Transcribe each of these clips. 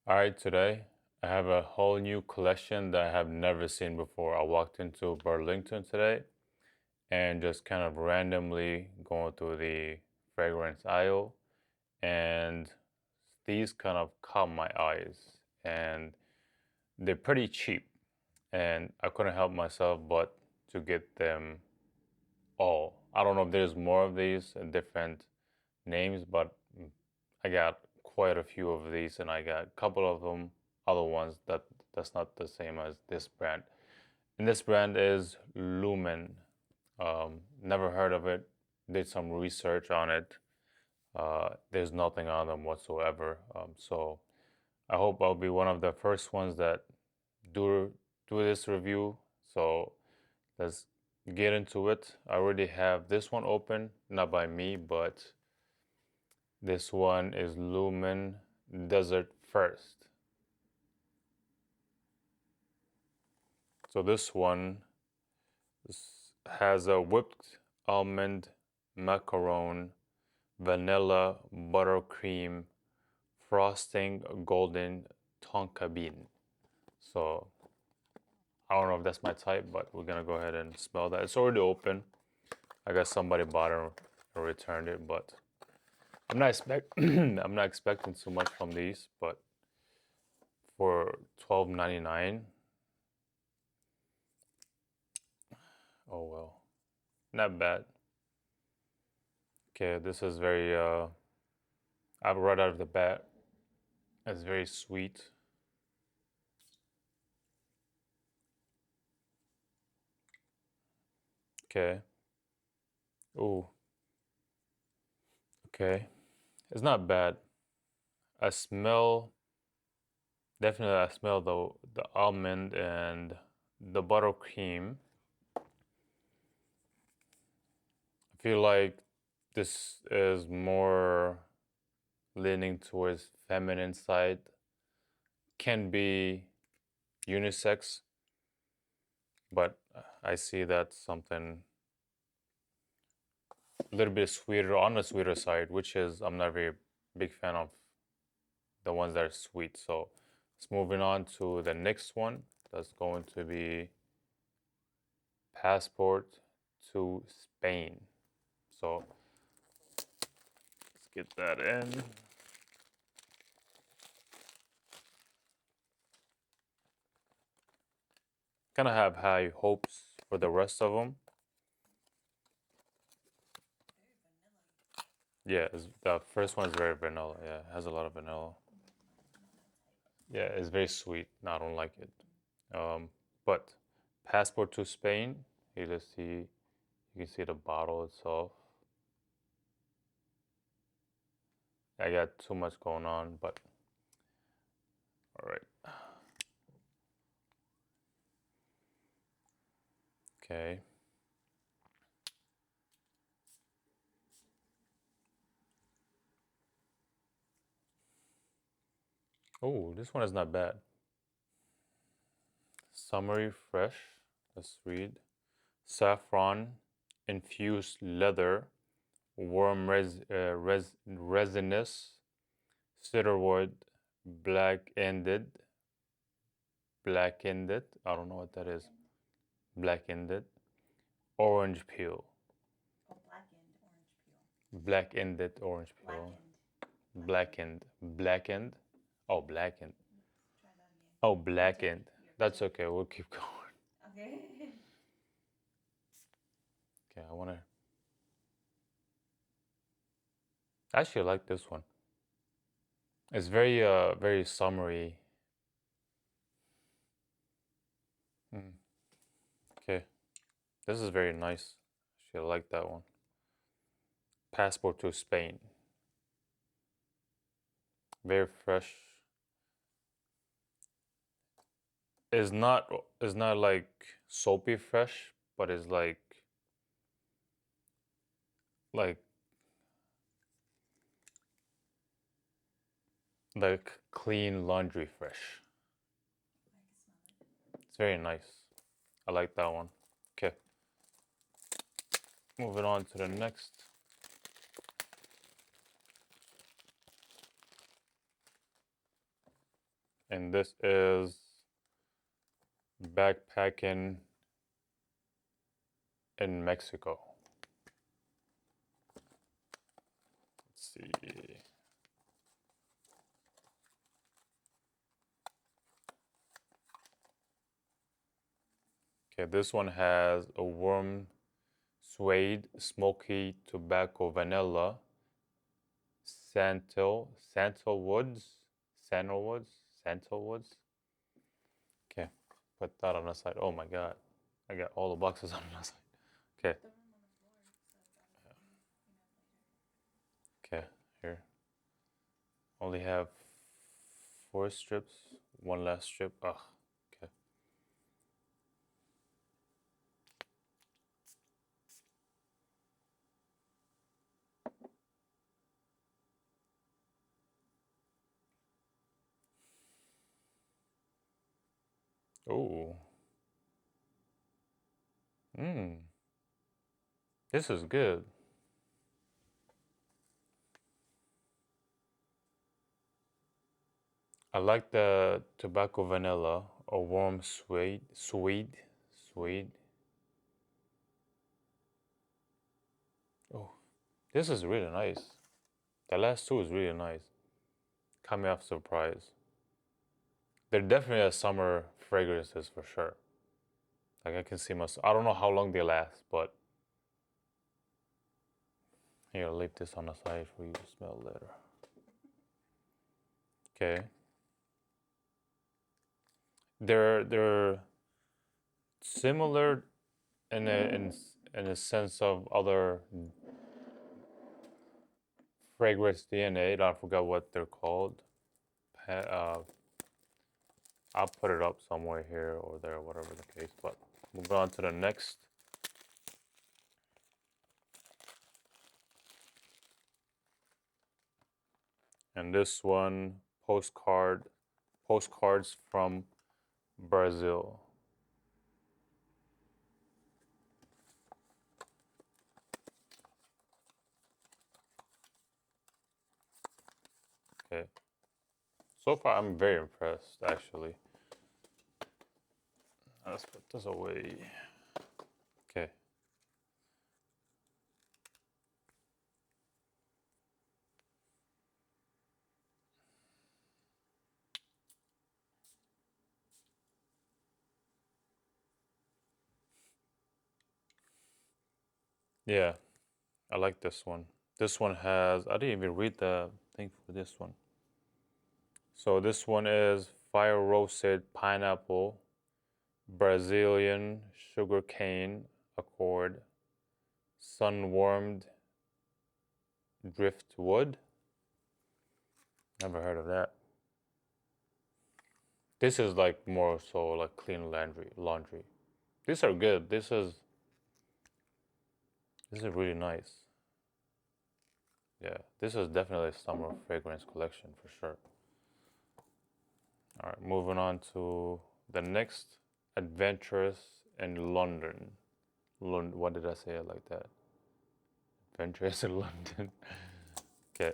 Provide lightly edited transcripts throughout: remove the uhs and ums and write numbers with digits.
All right, today I have a whole new collection that I have never seen before. I walked into Burlington today and just kind of randomly going through the fragrance aisle, and these kind of caught my eyes, and they're pretty cheap, and I couldn't help myself but to get them all. I don't know if there's more of these in different names, but I got quite a few of these, and I got a couple of them, other ones that's not the same as this brand. And this brand is Lumen. Never heard of it. Did some research on it. There's nothing on them whatsoever. So I hope I'll be one of the first ones that do do this review. So let's get into it. I already have this one open, not by me, but this one is Lumen Desert First. So this one has a whipped almond, macaron, vanilla, buttercream, frosting, golden tonka bean. So I don't know if that's my type, but we're gonna go ahead and smell that. It's already open. I guess somebody bought it and returned it, but I'm not expecting too much from these, but for $12.99, oh well, not bad. Okay, this is very right out of the bat, it's very sweet. Okay. Ooh. Okay. It's not bad. I smell definitely I smell the almond and the buttercream. I feel like this is more leaning towards feminine side. Can be unisex, but I see that something a little bit sweeter on the sweeter side, which is I'm not a very big fan of the ones that are sweet. So let's moving on to the next one. That's going to be Passport to Spain. So let's get that in. Kind of have high hopes for the rest of them. Yeah, the first one is very vanilla. Yeah, it has a lot of vanilla. Yeah, it's very sweet. No, I don't like it. But Passport to Spain. Here, let's see. You can see the bottle itself. I got too much going on, but all right. Okay. Oh, this one is not bad. Summery fresh. Let's read. Saffron infused leather, warm resinous, cedarwood, black-ended, blackened. I don't know what that is. Blackened, orange peel. Oh, blackened orange peel. Black-ended orange peel. Blackened. Oh, blackened. Try that again. Oh, blackened. That's okay. We'll keep going. Okay. Okay, actually like this one. It's very summery. Mm. Okay, this is very nice. Actually, I like that one. Passport to Spain. Very fresh. It's not like soapy fresh, but it's like like clean laundry fresh. It's very nice. I like that one. Okay, moving on to the next. And this is backpacking in Mexico. Let's see. Okay, this one has a warm suede, smoky tobacco vanilla, sandalwoods, sandalwoods. Okay, put that on the side. Oh my god, I got all the boxes on the side. Okay, okay, here. Only have 4 strips, one last strip. Ugh, okay. Oh, mmm, this is good. I like the tobacco vanilla, a warm suede. Oh, this is really nice. The last two is really nice. Caught me off surprise. They're definitely a summer fragrances for sure. Like I can see myself. I don't know how long they last, but here, I'll leave this on the side for you to smell later. Okay. They're similar in a sense of other fragrance DNA. I forgot what they're called. I'll put it up somewhere here or there, whatever the case. But move on to the next. And this one, postcards from Brazil. Okay. So far, I'm very impressed, actually. Let's put this away. Okay. Yeah, I like this one. This one has, I didn't even read the thing for this one. So this one is fire roasted pineapple, Brazilian sugarcane accord, sun warmed driftwood. Never heard of that. This is like more so like clean laundry. These are good. This is really nice. Yeah, this is definitely a summer fragrance collection for sure. All right, moving on to the next, adventurous in London. What did I say it like that? Adventurous in London. Okay.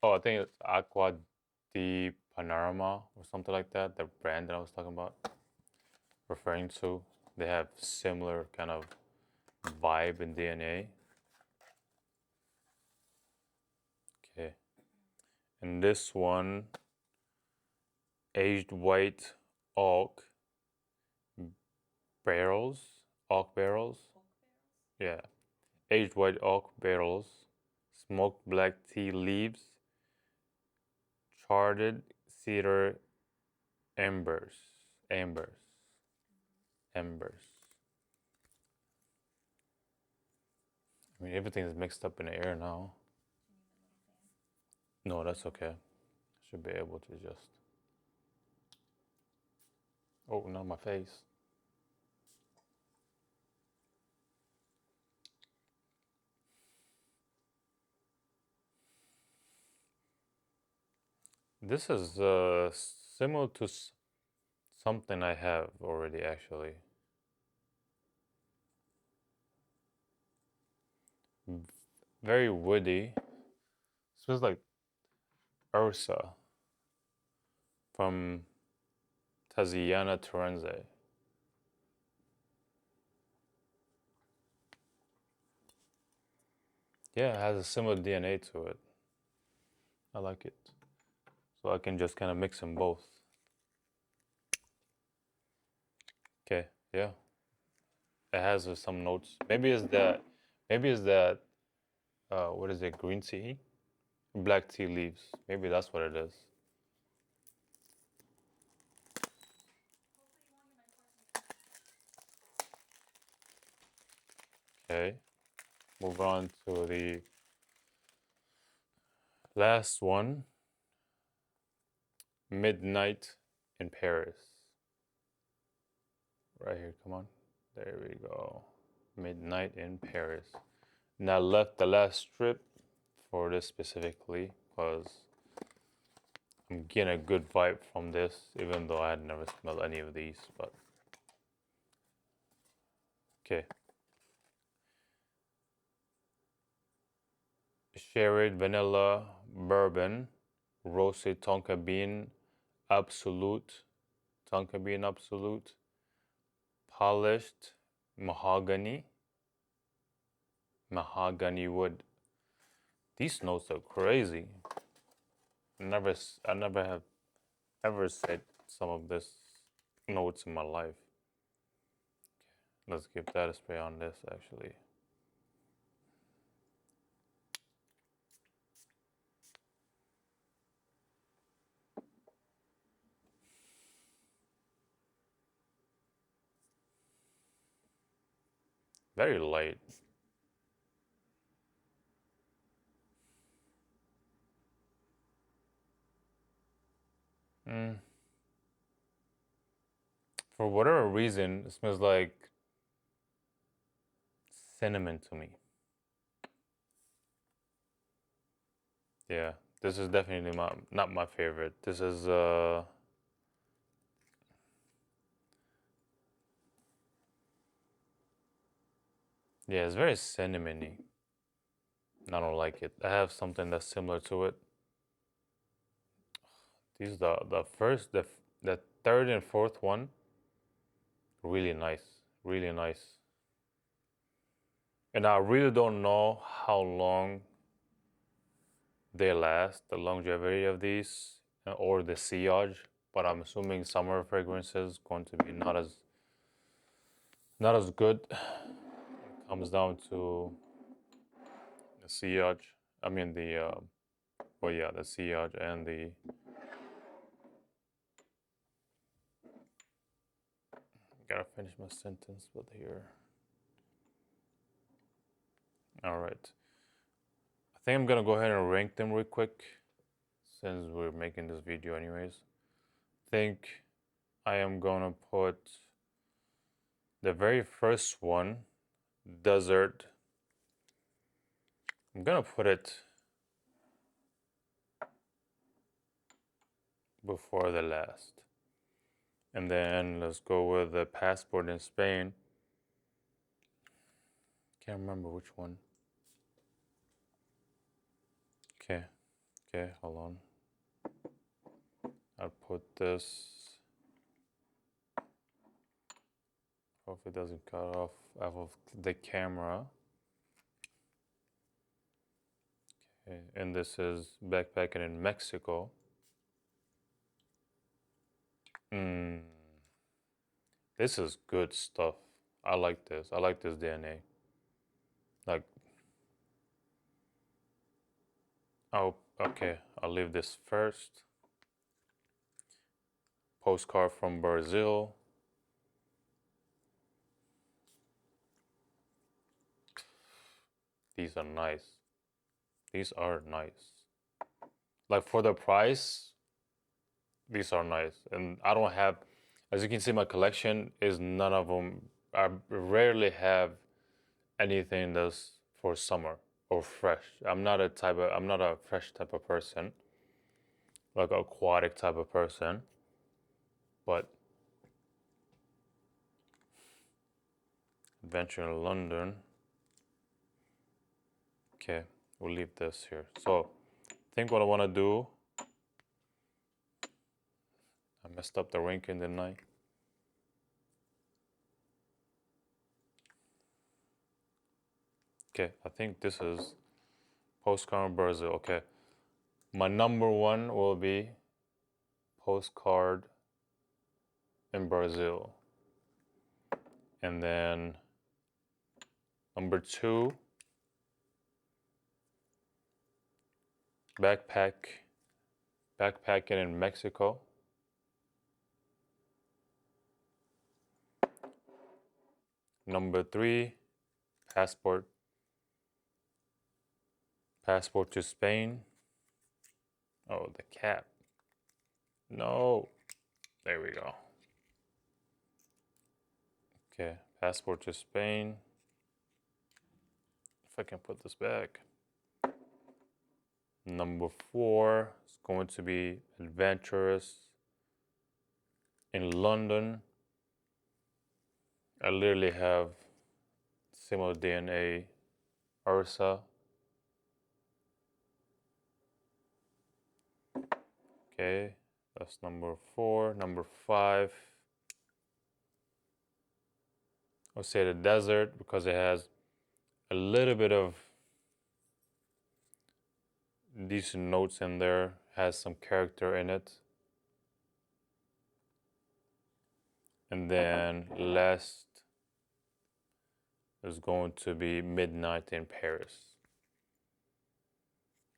Oh, I think it's Aqua di Panorama or something like that. The brand that I was talking about, referring to. They have similar kind of vibe and DNA. Okay. And this one, aged white oak barrels, oak barrels. Yeah, aged white oak barrels, smoked black tea leaves, charred cedar embers, embers, embers. I mean, everything is mixed up in the air now. No, that's okay. Should be able to just. Oh, not my face. This is similar to something I have already, actually. very woody. Smells like Ursa from Tiziana Terenzi. Yeah, it has a similar DNA to it. I like it. So I can just kind of mix them both. Okay, yeah. It has some notes. Maybe it's that, what is it, green tea? Black tea leaves. Maybe that's what it is. Okay, move on to the last one. Midnight in Paris. Right here, come on. There we go. Midnight in Paris. Now left the last strip for this specifically because I'm getting a good vibe from this, even though I had never smelled any of these. But okay, sherry, vanilla, bourbon, roasted tonka bean, absolute, tonka bean absolute, polished mahogany, mahogany wood. These notes are crazy. I never have ever said some of this notes in my life. Let's give that a spray on this actually. Very light. Mm. For whatever reason, it smells like cinnamon to me. Yeah, this is definitely not my favorite. This is yeah, it's very cinnamony. I don't like it. I have something that's similar to it. These the first the third and fourth one really nice, really nice. And I really don't know how long they last, the longevity of these, or the sillage. But I'm assuming summer fragrances going to be not as good. It comes down to the sillage. I mean well yeah, the sillage and the. Gotta finish my sentence, but here. All right. I think I'm gonna go ahead and rank them real quick, since we're making this video anyways. I think I am gonna put the very first one, Desert. I'm gonna put it before the last. And then let's go with the Passport in Spain. Can't remember which one. Okay, okay, hold on. I'll put this. Hope it doesn't cut off of the camera. Okay, and this is Backpacking in Mexico. Mm, this is good stuff. I like this. I like this DNA. Like, oh, okay. I'll leave this first. Postcard from Brazil. These are nice. These are nice. Like for the price, these are nice. And I don't have, as you can see, my collection is none of them. I rarely have anything that's for summer or fresh. I'm not a fresh type of person, like aquatic type of person. But Adventure in London. Okay, we'll leave this here. So I think what I want to do, I messed up the ranking, didn't I? Okay, I think this is Postcard in Brazil. Okay, my number one will be Postcard in Brazil. And then number two, backpacking in Mexico. Number three, passport to Spain. Oh, the cap. No. There we go. Okay, passport to Spain. If I can put this back. Number four is going to be adventurous in London. I literally have similar DNA, Ursa. Okay, that's number four. Number five, I'll say the desert because it has a little bit of decent notes in there, has some character in it. And then last is going to be Midnight in Paris.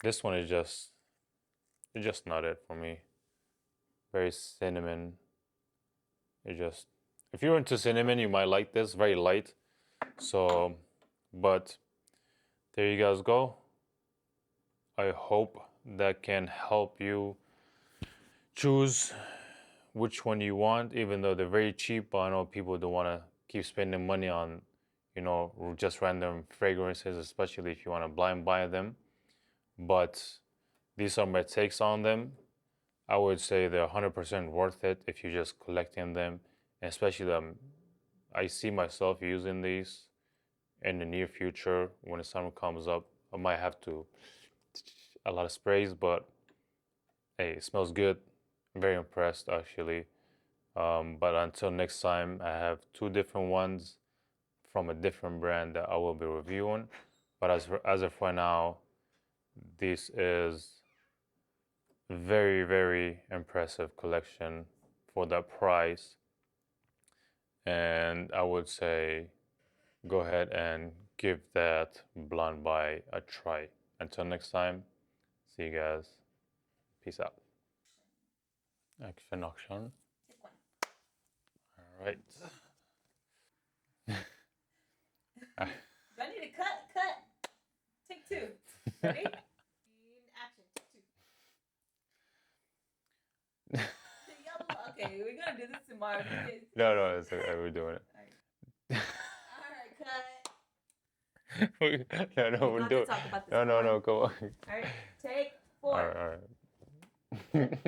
This one is it's just not it for me. Very cinnamon. If you're into cinnamon, you might like this. Very light. So, but there you guys go. I hope that can help you choose which one you want, even though they're very cheap. But I know people don't want to keep spending money on, just random fragrances, especially if you want to blind buy them. But these are my takes on them. I would say they're 100% worth it if you're just collecting them, and especially them. I see myself using these in the near future when the summer comes up. I might have to a lot of sprays, but hey, it smells good. I'm very impressed actually. But until next time, I have two different ones from a different brand that I will be reviewing. But as of right now, this is a very, very impressive collection for that price. And I would say go ahead and give that blonde by a try. Until next time, see you guys. Peace out. Action, action. Take one. All right. Do I need to cut? Cut. Take two. Ready? In action. Take two. Yellow. Okay, we're gonna do this tomorrow. No, it's okay. We're doing it. All right, cut. No, we're doing. Talk about this No, come on. All right, take four. All right.